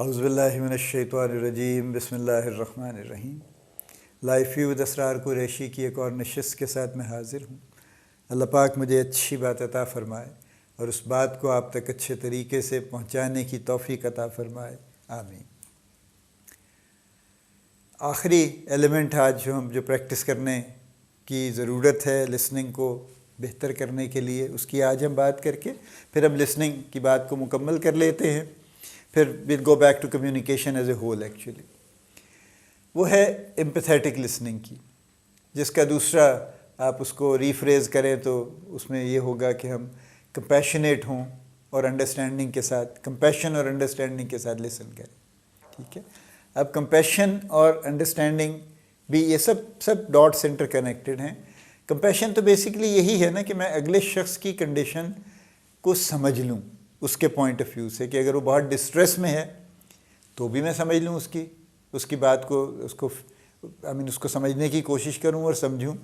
اعوذ باللہ من الشیطان الرجیم، بسم اللہ الرحمن الرحیم۔ لائف ویو ود اسرار قریشی کی ایک اور نشست کے ساتھ میں حاضر ہوں۔ اللہ پاک مجھے اچھی بات عطا فرمائے اور اس بات کو آپ تک اچھے طریقے سے پہنچانے کی توفیق عطا فرمائے، آمین۔ آخری ایلیمنٹ آج جو پریکٹس کرنے کی ضرورت ہے لسننگ کو بہتر کرنے کے لیے، اس کی آج ہم بات کر کے پھر ہم لسننگ کی بات کو مکمل کر لیتے ہیں، پھر we'll go back to communication as a whole actually۔ وہ ہے ایمپیتھیٹک لسننگ کی، جس کا دوسرا آپ اس کو ریفریز کریں تو اس میں یہ ہوگا کہ ہم کمپیشنیٹ ہوں اور انڈرسٹینڈنگ کے ساتھ، کمپیشن اور انڈرسٹینڈنگ کے ساتھ لسن کریں، ٹھیک ہے۔ اب کمپیشن اور انڈرسٹینڈنگ بھی یہ سب ڈاٹ سینٹر کنیکٹڈ ہیں۔ کمپیشن تو بیسیکلی یہی ہے نا کہ میں اگلے شخص کی کنڈیشن کو سمجھ لوں اس کے پوائنٹ آف ویو سے، کہ اگر وہ بہت ڈسٹریس میں ہے تو بھی میں سمجھ لوں اس کی بات کو، اس کو سمجھنے کی کوشش کروں اور سمجھوں،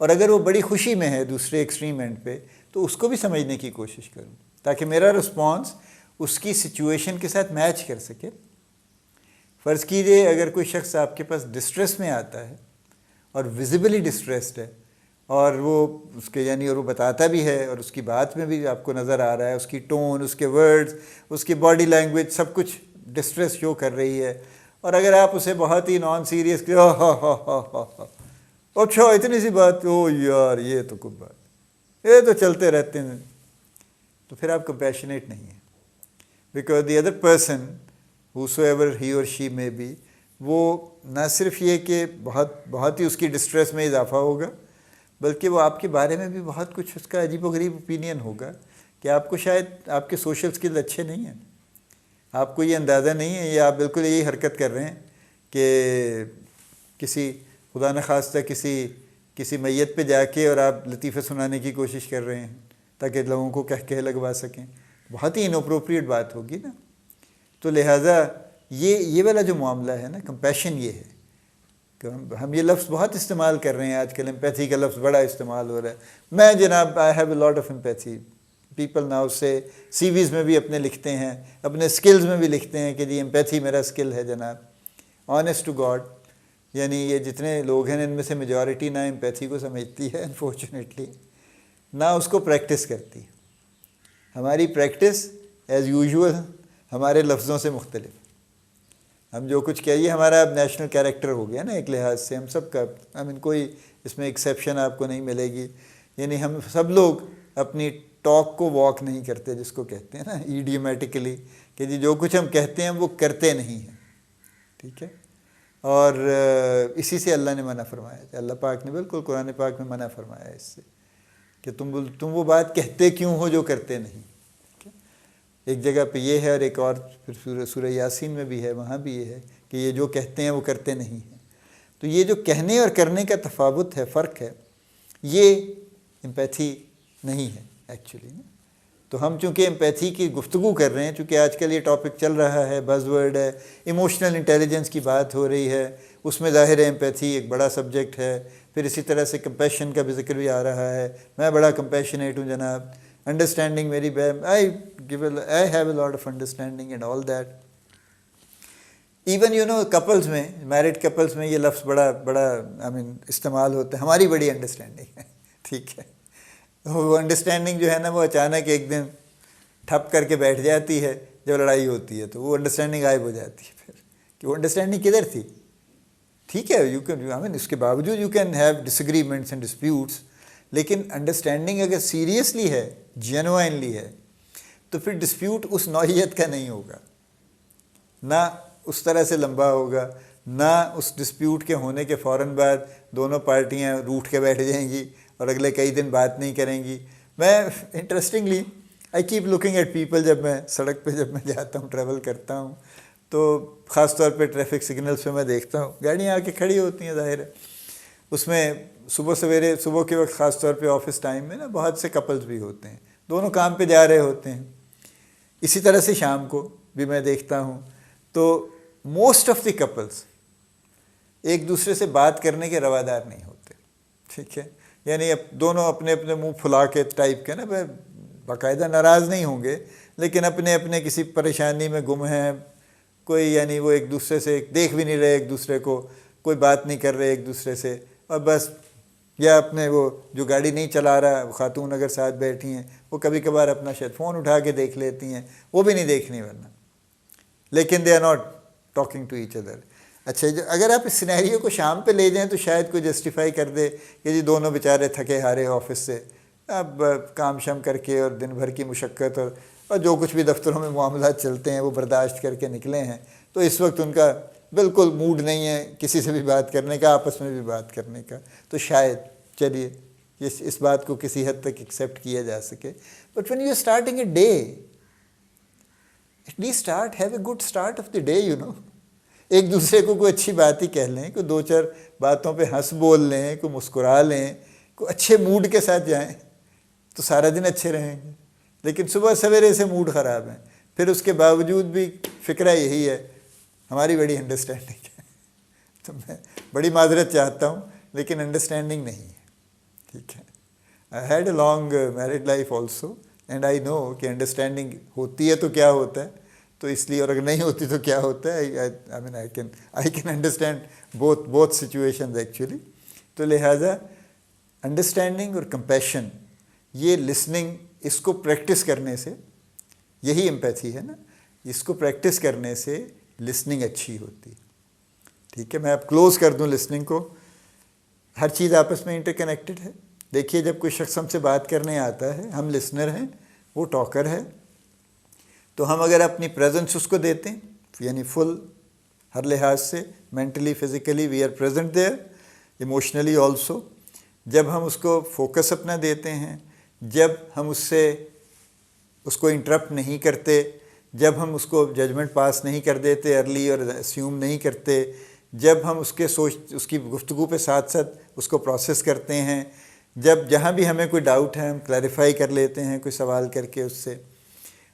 اور اگر وہ بڑی خوشی میں ہے دوسرے ایکسٹریم اینڈ پہ تو اس کو بھی سمجھنے کی کوشش کروں، تاکہ میرا رسپانس اس کی سچویشن کے ساتھ میچ کر سکے۔ فرض کیجئے اگر کوئی شخص آپ کے پاس ڈسٹریس میں آتا ہے اور ویزیبلی ڈسٹریسڈ ہے، اور وہ اس کے اور وہ بتاتا بھی ہے اور اس کی بات میں بھی آپ کو نظر آ رہا ہے، اس کی ٹون، اس کے ورڈز، اس کی باڈی لینگویج سب کچھ ڈسٹریس شو کر رہی ہے، اور اگر آپ اسے بہت ہی نان سیریس کہ اچھا اتنی سی بات، او یار یہ تو کوئی بات، یہ تو چلتے رہتے ہیں، تو پھر آپ کمپیشنیٹ نہیں ہیں، because the other person whosoever he or she may be، وہ نہ صرف یہ کہ بہت ہی اس کی ڈسٹریس میں اضافہ ہوگا، بلکہ وہ آپ کے بارے میں بھی بہت کچھ اس کا عجیب و غریب اوپینین ہوگا کہ آپ کو شاید آپ کے سوشل سکل اچھے نہیں ہیں، آپ کو یہ اندازہ نہیں ہے، یا آپ بالکل یہی حرکت کر رہے ہیں کہ کسی خدا نخواستہ کسی میت پہ جا کے اور آپ لطیفے سنانے کی کوشش کر رہے ہیں تاکہ لوگوں کو کہہ لگوا سکیں، بہت ہی انوپروپریٹ بات ہوگی نا۔ تو لہٰذا یہ والا جو معاملہ ہے نا، کمپیشن یہ ہے کہ ہم یہ لفظ بہت استعمال کر رہے ہیں آج کل، ایمپیتھی کا لفظ بڑا استعمال ہو رہا ہے۔ میں جناب I have a lot of empathy, people now سے سی ویز میں بھی اپنے لکھتے ہیں، اپنے سکلز میں بھی لکھتے ہیں کہ جی ایمپیتھی میرا سکل ہے جناب۔ آنیسٹ ٹو گاڈ، یہ جتنے لوگ ہیں ان میں سے میجورٹی نہ ایمپیتھی کو سمجھتی ہے انفارچونیٹلی، نہ اس کو پریکٹس کرتی۔ ہماری پریکٹس ایز یوزول ہمارے لفظوں سے مختلف، ہم جو کچھ کہیے ہمارا اب نیشنل کیریکٹر ہو گیا نا ایک لحاظ سے، ہم سب کا، کوئی اس میں ایکسیپشن آپ کو نہیں ملے گی، ہم سب لوگ اپنی ٹاک کو واک نہیں کرتے، جس کو کہتے ہیں نا ایڈیومیٹکلی، کہ جی جو کچھ ہم کہتے ہیں وہ کرتے نہیں ہیں، ٹھیک ہے۔ اور اسی سے اللہ نے منع فرمایا تھا، اللہ پاک نے بالکل قرآن پاک میں منع فرمایا ہے اس سے کہ تم وہ بات کہتے کیوں ہو جو کرتے نہیں۔ ایک جگہ پہ یہ ہے، اور ایک اور پھر سورہ یاسین میں بھی ہے، وہاں بھی یہ ہے کہ یہ جو کہتے ہیں وہ کرتے نہیں ہیں۔ تو یہ جو کہنے اور کرنے کا تفاوت ہے، فرق ہے، یہ ایمپیتھی نہیں ہے ایکچولی۔ تو ہم چونکہ ایمپیتھی کی گفتگو کر رہے ہیں، چونکہ آج کل یہ ٹاپک چل رہا ہے، بز ورڈ ہے، ایموشنل انٹیلیجنس کی بات ہو رہی ہے، اس میں ظاہر ہے ایمپیتھی ایک بڑا سبجیکٹ ہے، پھر اسی طرح سے کمپیشن کا بھی ذکر بھی آ رہا ہے، میں بڑا کمپیشنیٹ ہوں جناب، انڈرسٹینڈنگ میری I have a lot of understanding and all that۔ Even couples میں، میرڈ کپلز میں یہ لفظ بڑا استعمال ہوتا ہے، ہماری بڑی انڈرسٹینڈنگ ہے، ٹھیک ہے۔ وہ انڈرسٹینڈنگ جو ہے نا وہ اچانک ایک دن ٹھپ کر کے بیٹھ جاتی ہے جب لڑائی ہوتی ہے، تو وہ انڈرسٹینڈنگ غائب ہو جاتی ہے پھر، کہ وہ انڈرسٹینڈنگ کدھر تھی؟ ٹھیک ہے، اس کے باوجود you can have dish agreements and disputes, لیکن انڈرسٹینڈنگ اگر سیریسلی ہے، جینوائنلی ہے، تو پھر ڈسپیوٹ اس نوعیت کا نہیں ہوگا، نہ اس طرح سے لمبا ہوگا، نہ اس ڈسپیوٹ کے ہونے کے فوراً بعد دونوں پارٹیاں روٹھ کے بیٹھ جائیں گی اور اگلے کئی دن بات نہیں کریں گی۔ میں interestingly I keep looking at people, جب میں سڑک پہ جب میں جاتا ہوں، ٹریول کرتا ہوں، تو خاص طور پہ ٹریفک سگنلز پہ میں دیکھتا ہوں گاڑیاں آ کے کھڑی ہوتی ہیں، ظاہر ہے اس میں صبح کے وقت خاص طور پہ آفس ٹائم میں نا بہت سے کپلز بھی ہوتے ہیں، دونوں کام پہ جا رہے ہوتے ہیں، اسی طرح سے شام کو بھی میں دیکھتا ہوں، تو موسٹ آف دی کپلز ایک دوسرے سے بات کرنے کے روادار نہیں ہوتے، ٹھیک ہے، دونوں اپنے اپنے منہ پھلا کے ٹائپ کے نا، باقاعدہ ناراض نہیں ہوں گے، لیکن اپنے اپنے کسی پریشانی میں گم ہیں، کوئی یعنی وہ ایک دوسرے سے دیکھ بھی نہیں رہے ایک دوسرے کو، کوئی بات نہیں کر رہے ایک دوسرے سے، اور بس یا اپنے وہ جو گاڑی نہیں چلا رہا وہ خاتون اگر ساتھ بیٹھی ہیں وہ کبھی کبھار اپنا شاید فون اٹھا کے دیکھ لیتی ہیں، وہ بھی نہیں دیکھنی ورنہ، لیکن they are not talking to each other. اچھا اگر آپ اس سینیریو کو شام پہ لے جائیں تو شاید کوئی جسٹیفائی کر دے کہ جی دونوں بیچارے تھکے ہارے آفس سے، اب کام شام کر کے اور دن بھر کی مشقت اور جو کچھ بھی دفتروں میں معاملات چلتے ہیں وہ برداشت کر کے نکلے ہیں، تو اس وقت ان کا بالکل موڈ نہیں ہے کسی سے بھی بات کرنے کا، آپس میں بھی بات کرنے کا، تو شاید چلیے اس بات کو کسی حد تک ایکسیپٹ کیا جا سکے. But when you are starting a day, at least have a good start of the day, ایک دوسرے کو کوئی اچھی بات ہی کہہ لیں، کوئی دو چار باتوں پہ ہنس بول لیں، کوئی مسکرا لیں، کوئی اچھے موڈ کے ساتھ جائیں تو سارا دن اچھے رہیں گے. لیکن صبح سویرے سے موڈ خراب ہے، پھر اس کے باوجود بھی فکرہ یہی ہے، ہماری بڑی انڈرسٹینڈنگ ہے. تو میں بڑی معذرت چاہتا ہوں لیکن انڈرسٹینڈنگ نہیں ہے. ٹھیک ہے، I had a long married life also and I know کہ انڈرسٹینڈنگ ہوتی ہے تو کیا ہوتا ہے، تو اس لیے، اور اگر نہیں ہوتی تو کیا ہوتا ہے. I can understand both situations actually. تو لہٰذا انڈرسٹینڈنگ اور کمپیشن، یہ لسننگ، اس کو پریکٹس کرنے سے، یہی ایمپیتھی ہے نا، اس کو پریکٹس کرنے سے لسننگ اچھی ہوتی. ٹھیک ہے، میں اب کلوز کر دوں لسننگ کو. ہر چیز آپس میں انٹر کنیکٹڈ ہے. دیکھیے جب کوئی شخص ہم سے بات کرنے آتا ہے، ہم لسنر ہیں، وہ ٹاکر ہے، تو ہم اگر اپنی پریزنس اس کو دیتے ہیں، یعنی فل ہر لحاظ سے، mentally physically we are present there, emotionally also. جب ہم اس کو فوکس اپنا دیتے ہیں، جب ہم اس کو انٹرپٹ نہیں کرتے، جب ہم اس کو ججمنٹ پاس نہیں کر دیتے ارلی اور اسیوم نہیں کرتے، جب ہم اس کی گفتگو پہ ساتھ ساتھ اس کو پروسیس کرتے ہیں، جب جہاں بھی ہمیں کوئی ڈاؤٹ ہے ہم کلیریفائی کر لیتے ہیں کوئی سوال کر کے اس سے،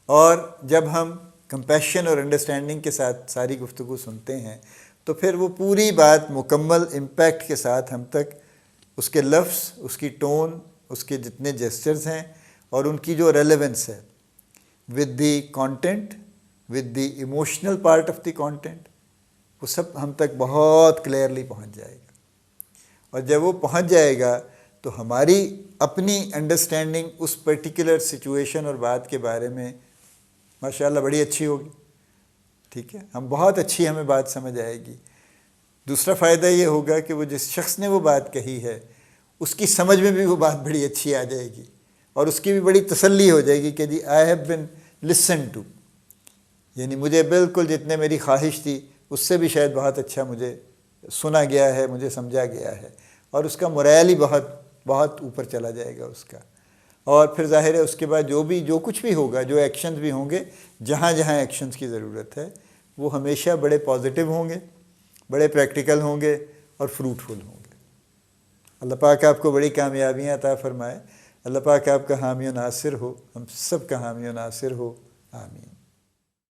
اور جب ہم کمپیشن اور انڈرسٹینڈنگ کے ساتھ ساری گفتگو سنتے ہیں، تو پھر وہ پوری بات مکمل امپیکٹ کے ساتھ ہم تک، اس کے لفظ، اس کی ٹون، اس کے جتنے جیسچرز ہیں اور ان کی جو ریلیونس ہے with the content, with the emotional part of the content, وہ سب ہم تک بہت کلیئرلی پہنچ جائے گا. اور جب وہ پہنچ جائے گا تو ہماری اپنی انڈرسٹینڈنگ اس پرٹیکولر سچویشن اور بات کے بارے میں ماشاءاللہ بڑی اچھی ہوگی. ٹھیک ہے، بہت اچھی ہمیں بات سمجھ آئے گی. دوسرا فائدہ یہ ہوگا کہ وہ جس شخص نے وہ بات کہی ہے اس کی سمجھ میں بھی وہ بات بڑی اچھی آ جائے گی، اور اس کی بھی بڑی تسلی ہو جائے گی کہ جی I have been listen to, یعنی مجھے بالکل جتنے میری خواہش تھی اس سے بھی شاید بہت اچھا مجھے سنا گیا ہے، مجھے سمجھا گیا ہے، اور اس کا مورائل ہی بہت بہت اوپر چلا جائے گا اس کا. اور پھر ظاہر ہے اس کے بعد جو کچھ بھی ہوگا، جو ایکشنز بھی ہوں گے، جہاں جہاں ایکشنز کی ضرورت ہے، وہ ہمیشہ بڑے پازیٹیو ہوں گے، بڑے پریکٹیکل ہوں گے اور فروٹفل ہوں گے. اللہ پاک آپ کو بڑی کامیابیاں عطا فرمائے. اللہ پاک آپ کا حامی و ناصر ہو، ہم سب کا حامی و ناصر ہو. آمین.